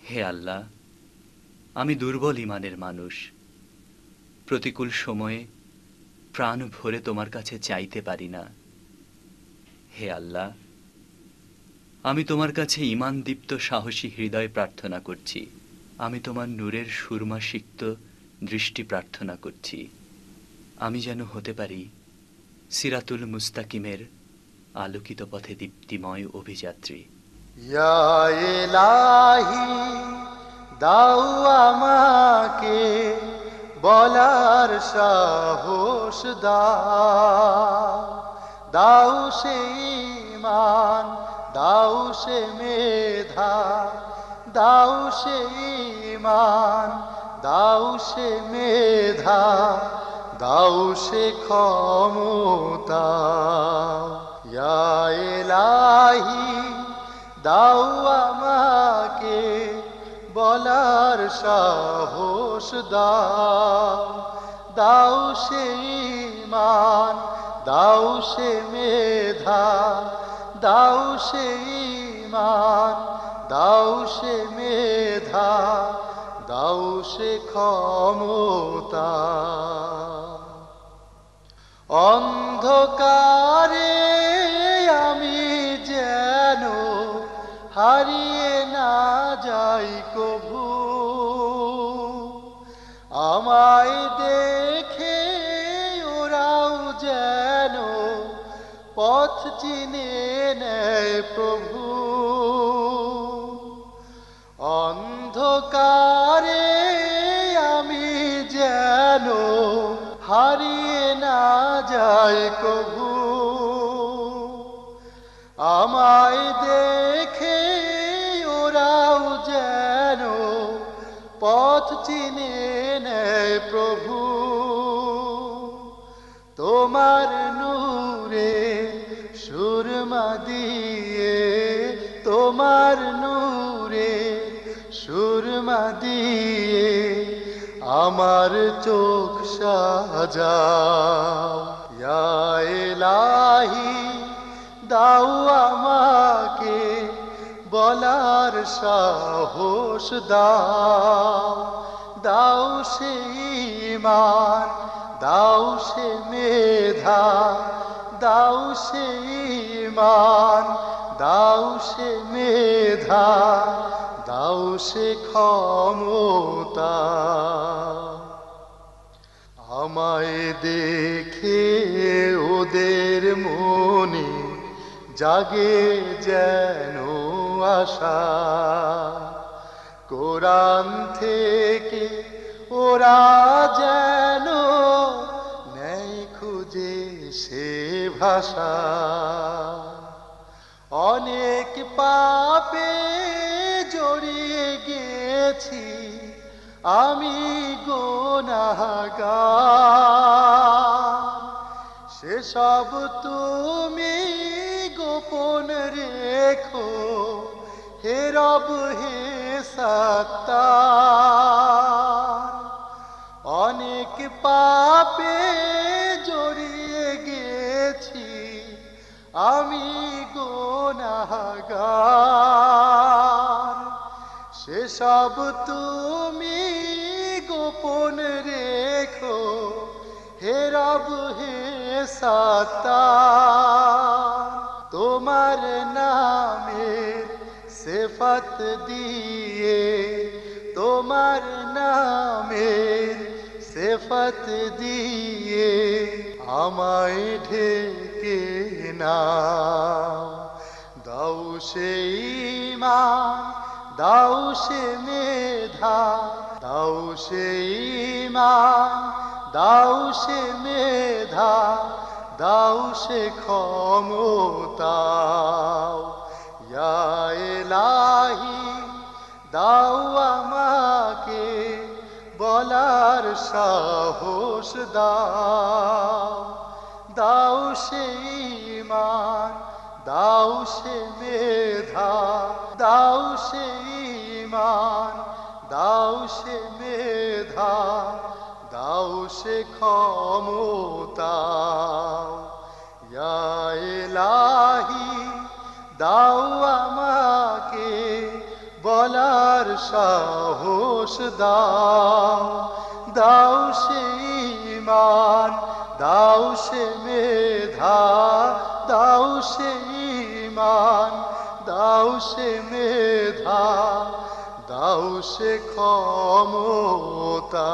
হে আল্লাহ, আমি দুর্বল ঈমানের মানুষ। প্রতিকূল সময়ে প্রাণ ভরে তোমার কাছে চাইতে পারি না। হে আল্লাহ, আমি তোমার কাছে ঈমানদীপ্ত সাহসী হৃদয় প্রার্থনা করছি। আমি তোমার নূরের সুরমাসিক্ত দৃষ্টি প্রার্থনা করছি। আমি যেন হতে পারি সিরাতুল মুস্তাকিমের আলোকিত পথে দীপ্তিময় অভিযাত্রী। ইয়া ইলাহি, দাও আমাকে বলার সাহস দাও। দাও সে ঈমান, দাও সে মেধা, দাও সে ঈমান, দাও সে মেধা, দাও সে ক্ষমতা। ইয়া ইলাহি, দাও আমাকে বলার সাহস দাও। দাও সে ঈমান, দাও সে মেধা, দাও সে ঈমান, দাও সে মেধা, দাও সে ক্ষমতা। অন্ধকারে আমি যেন হারিয়ে না যাই কভু, আমায় দেখে ওরাও যেন পথ চিনে নেয় প্রভু। অন্ধকারে আমি যেন হারিয়ে না যাই কভু, আমায় দেখে ওরাও যেন পথ চিনে নেয় প্রভু। তোমার নূরে সুরমা দিয়ে, তোমার নূরে সুরমা দিয়ে আমার চোখ সাজাও। ইয়া ইলাহি, দাও আমাকে বলার সাহস দাও। দাও সে ঈমান, দাও সে মেধা, দাও সে ঈমান, দাও সে মেধা, দাও সে ক্ষমতা। আমায় দেখে ওদের মনে জাগে যেন আশা, কোরআন থেকে ওরা যেন নেয় খুঁজে সে ভাষা। অনেক পাপে জড়িয়ে গেছি আমি গুনাহগার, সেসব তুমি গোপন রেখো হে রব হে সত্তার। অনেক পাপে জড়িয়ে গেছি আমি গুনাহগার, সেসব তুমি গোপন রেখো হে রব হে সত্তার। তোমার নামের সিফাত দিয়ে, তোমার নামের সিফাত দিয়ে আমায় ঢেকে নাও। দাও সে ঈমান, দাও সে মেধা, দাও সে ঈমান, দাও সে মেধা, দাও সে ক্ষমতা। ইয়া ইলাহি, দাও আমাকে বলার সাহস দাও। দাও সে ঈমান, দাও সে মেধা, দাও সে ঈমান, দাও সে মেধা, দাও সে ক্ষমতা। ইয়া ইলাহি, দাও আমাকে বলার সাহস দাও, দাও সে ঈমান, দাও সে মেধা, দাও সে ঈমান, দাও সে মেধা, দাও সে ক্ষমতা।